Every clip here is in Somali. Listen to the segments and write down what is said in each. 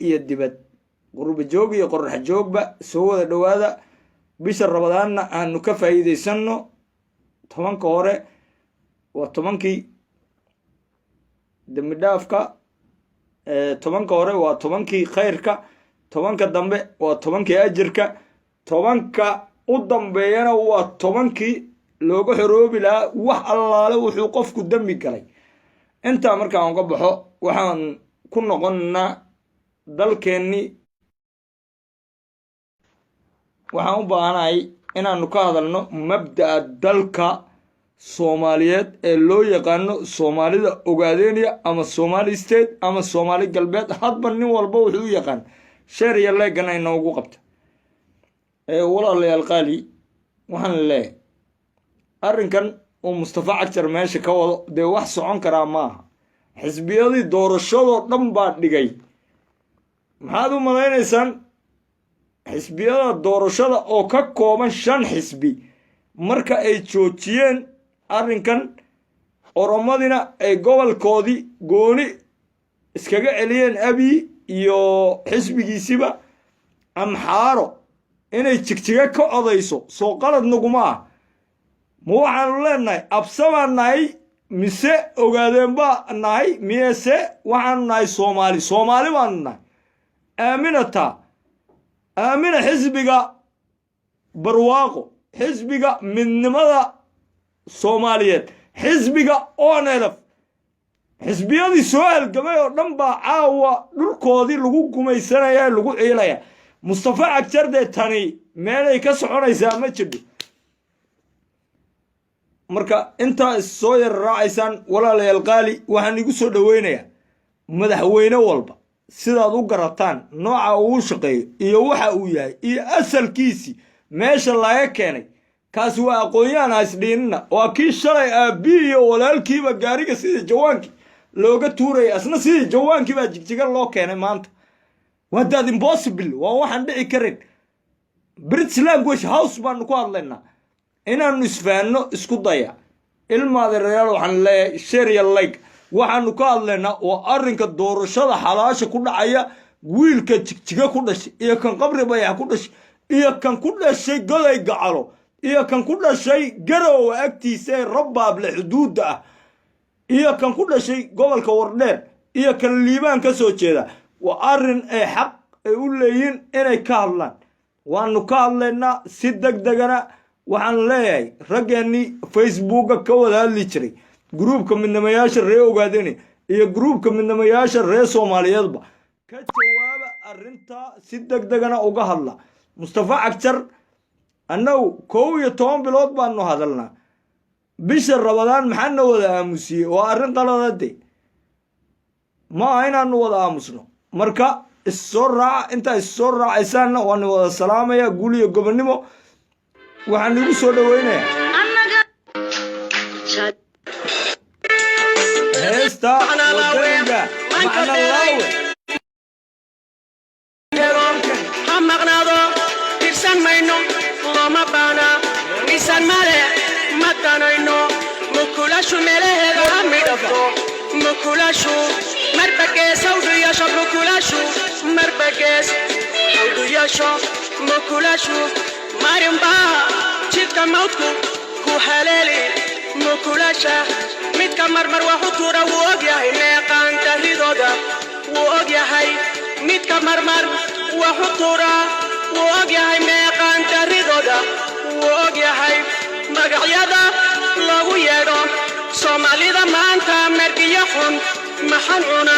iyo dibad qurba joog iyo qorrax joogba soo wada dhawaada bisha rabadaanna aanu ka faa'iidaysano tobanka hore waa tobankii dambi dhaafka tobanka hore waa tobankii khayrka tobanka dambe waa tobankii ajirka tobanka u dambeeyana waa tobankii looga xoroobi lahaa wax allaale wuxuu qofku dambi galay intaa markaan uga baxo waxaan ku noqonnaa dalkeennii waxaan u baahanahay inaanu ka hadalno mabda'a dalka soomaaliyeed ee loo yaqaano soomaalida ogaadeynaya ama Somali state ama Somali galbeed hadba nin walba wuxuu u yaqaan sheer iyo leegana inoogu qabta walaalayaal qaali waxaan leeyahay arrinkan uu Mustafa Cagjar meesha ka wado dee wax socon karaa maaha xisbiyadii doorashadoo dhan baa dhigay maxaad u maleynaysaan xisbiyada doorashada oo ka kooban 5 xisbi marka ay joojiyeen arrinkan oromadina ay gobolkoodii gooni iskaga celiyeen abi iyo xisbigiisiba amxaaro inay jigjiga ka odayso soo qalad naguma ah ma waxaanu leenahay absamaan nahay mise ogaadeen baa nahay miyese waxaanu nahay soomaali baanu nahay aamina xisbiga barwaaqo xisbiga midnimada soomaaliyeed xisbiga onelf xisbiyadii soo halgamay oo dhan baa caawa dhulkoodii lagu gumaysanaya lagu ciilaya Mustafa Cagjar dee tani meelay ka soconaysaa ma jirto marka intaa soo yar raacaysaan walaalayaal qaali waxaan igu soo dhaweynayaa madaxweyne walba sidaad u garataan nooca uu shaqeeyo iyo waxa uu yahay iyo asalkiisi meesha laga keenay kaas waa aqoon-yahan isdhiinna waa kii shalay aabi iyo walaalkiiba gaariga sida jawaankii looga tuuray asna sida jawaankii baa jigjiga loo keenay maanta waa dad impossible waa waxaan dhici karin British language house baan ku hadlaynaa inaanu isfahanno isku daya ilmaada reer waxaan leeyahay share your like waxaanu ka hadlaynaa oo arrinka doorashada xalaasha ku dhacaya wiilka jigjiga ku dhashay iyo kan qabri bayax ku dhashay iyo kan ku dhashay goday gacalo iyo kan ku dhashay garow agtiisa rabbaab la xuduud ah iyo kan ku dhashay gobolka wardheer iyo kan liibaan ka soo jeeda waa arrin ay xaq ay u leeyihiin inay ka hadlaan waanu ka hadlaynaa si degdegana waxaan leeyahay raggeennii facebooka ka wada hadli jiray gruubka midnamayaasha ree ogaadeen iyo gruubka midnamayaasha ree Soomaaliyeedba ka jawaaba arrinta si degdegana uga hadla Mustafa Cagjar annagu 12 bilood baanu hadalnaa bisha rabadaan maxaana wada aamusiyay waa arrin qaladade ma aynaanu wada aamusno marka isoo raaca inta isoo raacaysaana waan wada salaamaya guuliyo gobonimo waxaan igu soo dhaweynayaa heesta wadaniga macna laawe hamaqnaado tirsan mayno loma baana misan male matanayno mukulashu meleheeda hamidhafto mukulashu marbagees hawduyasho mukulashu marbagees hawduyasho mukulashu marinbaa jidka mawdku ku haleeli mukulasha midka marmar waxu tuura wuu ogyahay meeqaan tahridooda wuu ogyahay midka marmar waxu tuura wuu ogyahay meeqaan tahridooda wuu ogyahay magacyada lagu yeedho soomaalida maanta mergiyo xun maxan cuna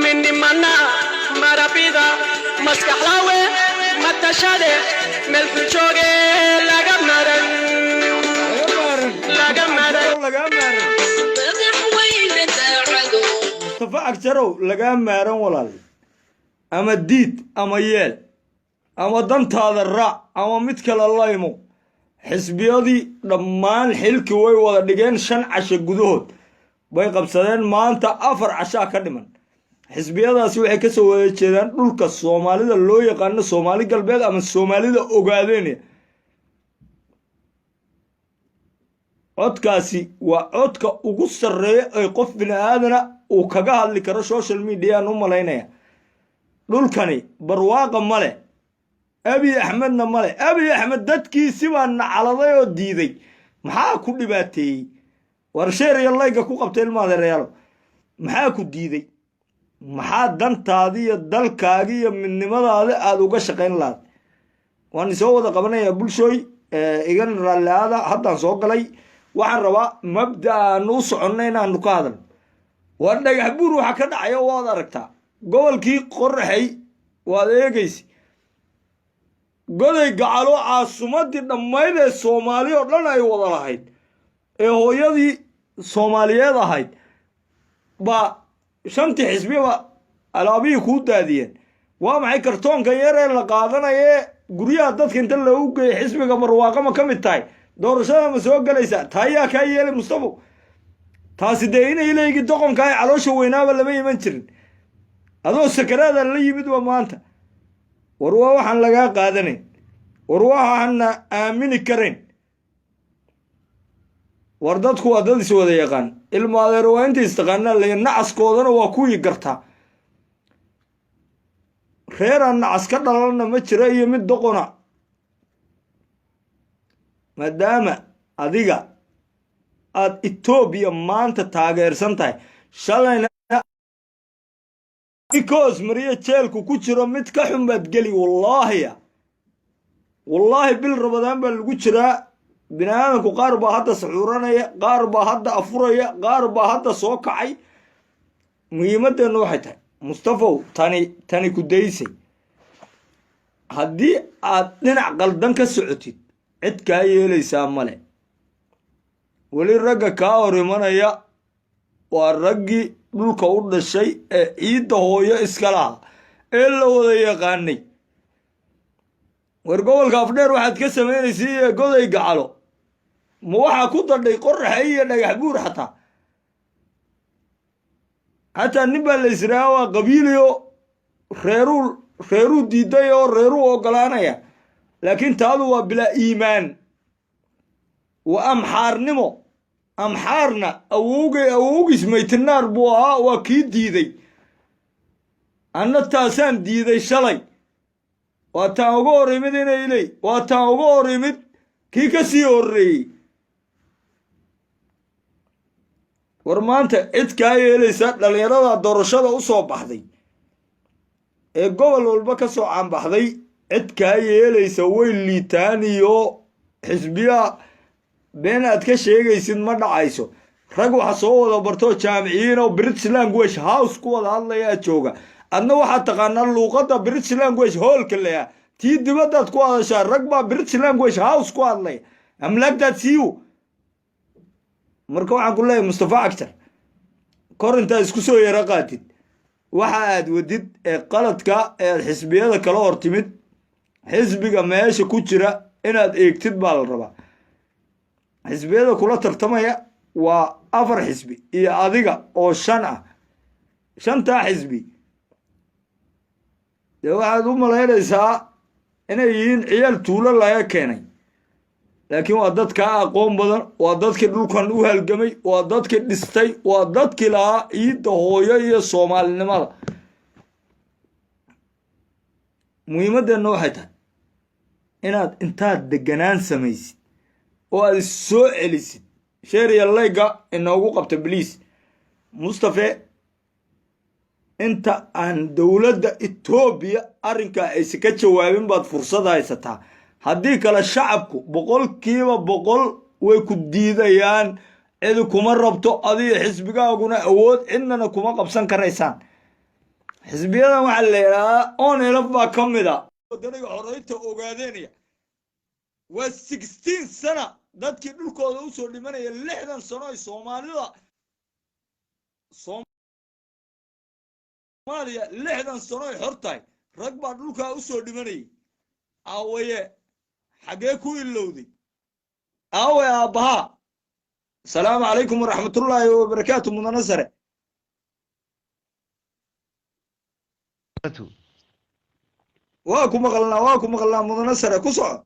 mindhimana marabida maskaxlaawe matashade melku jooge laga maran Mustafa Cagjar laga maaran walaal ama diid ama yeel ama dantaada raac ama mid kale laymo xisbiyadii dhammaan xilki way wada dhigeen 5 casho gudahood bay qabsadeen maanta 4 casho ka dhiman xisbiyadaasi waxay ka soo wada jeedaan dhulka Soomaalida loo yaqaan Somali galbeed ama Soomaalida ogaadeen codkaasi waa codka ugu sareeya ay qof bini'aadana uu kaga hadli karo social media u maleynaya dhulkani barwaaqa male abi axmedna male abi axmed dadkiisi baa nacaladay oo diiday maxaa ku dhibaateeyey war sheer iyo layga ku qabtay ilmaadeerayaal maxaa ku diiday maxaa dantaadi iyo dalkaagi iyo midnimadaada aad uga shaqayn lahayd waan isoo wada qabanayaa bulshooy igan raalliaada haddaan soo galay waxaan rabaa mabda aanu u soconna inaanu ka hadal waa dhagax buur waxa ka dhacaya waad aragtaa gobolkii qoraxay waad eegaysa goday gacalo caasimadii dhammayd ee soomaali oo dhan ay wada lahayd ee hooyadii soomaaliyeed ahayd baa shantii xisbiba alaabihii kuu daadiyeen waa maxay kartoonkan yar ee la qaadanayee guryaha dadka inta loogu geeyay xisbiga barwaaqo ma ka mid tahay doorashada ma soo gelaysaa taayaa kaa yeelay mustafa taasi dee inay leegi doqonka ay caloosha weynaaba lama iman jirin adoo sakaraada la yimid waa maanta war waa waxaan lagaa qaadanayn war waxaana aamini karayn war dadku waa dad is wada yaqaan ilma adeer waa inta istaqaanaa laya nacaskoodana waa kuwii gartaa reeraan nacas ka dhalalna ma jira iyo mid doqona maadaama adiga aad etoobiya maanta taageersan tahay shalayna because mariya jeelku ku jiro mid ka xun baad geli wallaahi bil rabadaan baa lagu jiraa bini aadamku qaar baa hadda saxuuranaya qaar baa hadda afuraya qaar baa hadda soo kacay muhiimadeennu waxay tahay mustafow tani ku daysay haddii aad dhinac qaldan ka socotid cid kaa yeelaysaa male weli ragga kaa hor imanaya waa raggii dhulka u dhashay ee ciidda hooyo iska laha ee la wada yaqaanay war gobolka afdheer waxaad ka samaynaysa iyo goday gacalo ma waxaa ku dadhay qoraxa iyo dhagax buur xataa nin baa la israaha waa qabiiliyo reeruu diiday oo reeruu ogolaanaya laakiin taadu waa bilaa iimaan waa amxaarnimo amxaarna awowgiis maytinaar buu ahaa waa kii diiday anna taasaan diiday shalay waa taan uga hor imid inayley waa taan uga hor imid kii ka sii horreeyey war maanta cid kaa yeelaysa dhallinyarada doorashada u soo baxday ee gobol walba ka soo caanbaxday cid kaa yeelaysa way liitaan iyo xisbiya been aad ka sheegaysid ma dhacayso rag waxa soo wada bartoo jaamiciyiin oo british language house ku wada hadlayaa jooga adna waxaad taqaanaa luuqadda british language hoolka leeya tii dibaddaad ku hadashaa rag baa british language house ku hadlaya amlaagtaad siiyu marka waxaan ku leeyahay mustafa cagtar kor intaad isku soo yaro qaatid waxa aad wadid ee qaladka ee aad xisbiyada kala hor timid xisbiga meesha ku jira inaad eegtid baa la rabaa xisbiyada kula tartamaya waa 4 xisbi iyo adiga oo 5 ah shantaa xisbi dee waxaad u malaynaysaa inay yihiin ciyaal tuulo laga keenay laakiin waa dad kaa aqoon badan waa dadkii dhulkan u halgamay waa dadkii dhistay waa dadkii lahaa ciidda hooyo iyo soomaalinimada muhiimadeenna waxay tahay inaad intaad deganaan samaysid oo aad soo celisid sheeriya layga inoogu qabta bliis mustafe inta aan dowladda etoobiya arrinkaa aysa ka jawaabin baad fursad haysataa haddii kale shacabku 100% way ku diidayaan cidi kuma rabto adiga xisbigaaguna awood cidnana kuma qabsan karaysaan xisbiyadan waxaa la yidhahdaa onelaf baa ka mid a wadaniga xoreynta ogaadeenaya waa 16 sana dadkii dhulkooda u soo dhimanaya 60 sano ay soomaalida soomaaliya 60 sano ay xor tahay rag baa dhulkaa u soo dhimanayay aawaye xagee ku ilowday aawe aabbahaa asalaamu calaykum waraxmatullaahi wabarakaatu mudane sare waa ku maqalnaa mudane sare ku soco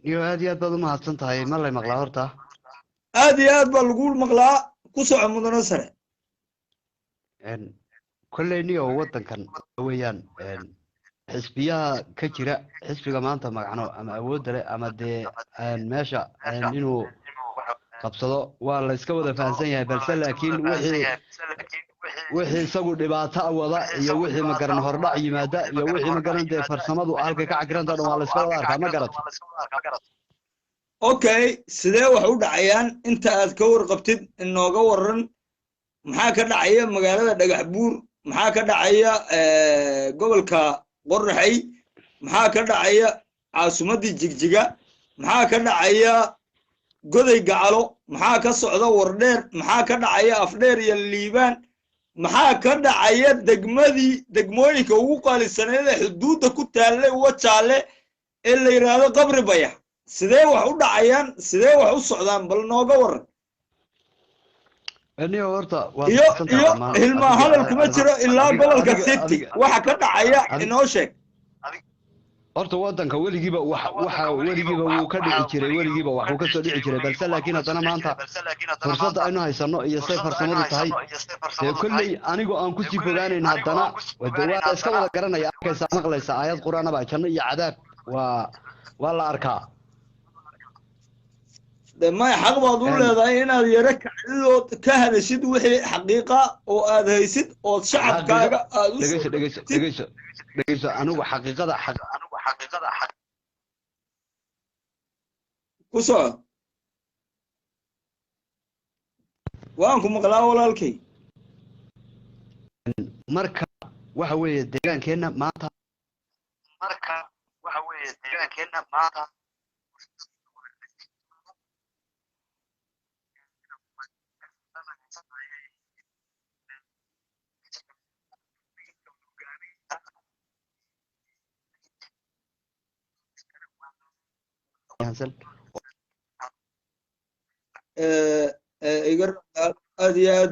iyo aad iyo aad baad u mahadsan tahay ma lay maqlaa horta aad iyo aad baa lagu maqlaa ku soco mudane sare kolley niyo waddankan weeyaan xisbiyaha ka jira xisbiga maanta magacno ama awoodda leh ama dee meesha inuu qabsado waa la iska wada fahansan yahay balse laakiin wixii isagu dhibaato wada iyo wixii magaran hordhac yimaada iyo wixii magaran dee farsamadu halka ka cagiranta dhan waa la iska wada arkaa ma garata okay sidee wax u dhacayaan inta aad ka warqabtid inooga waran maxaa ka dhacaya magaalada dhagax buur maxaa ka dhacaya gobolka qorraxay maxaa ka dhacaya caasimadii jigjiga maxaa ka dhacaya goday gacalo maxaa ka socda wardheer maxaa ka dhacaya afdheer iyo liibaan maxaa ka dhacaya degmooyinka ugu qaalisaneed ee xuduudda ku taallay wajaale ee la yidhaahdo qabri bayax sidee wax u dhacayaan sidee wax u socdaan bal nooga waran niyo horta iyo hilmaa hadal kuma jiro ilaa gobolka city waxa ka dhacaya inoo sheeg horta waddanka weligiiba weligiiba wuu ka dhici jiray weligiiba wax uu ka soo dhici jiray balse laakiin haddana maanta fursadda aynu haysano iyo say farsamadu tahay dee kolley anigoo aan kusii fogaanayn haddana waa iska wada garanaya arkaysaa maqlaysa aayad qur-aan baa janno iyo cadaab waa la arkaa de maya xaq baad u leedahay inaad yaro kacdidood ka hadashid wixii xaqiiqa oo aad haysid ood shacabkaaga aad u dhegeyso anigu xaqiiqada ku soco waan ku maqlaa walaalkay marka waxa weeye deegaankeenna maanta igar aad iyo aad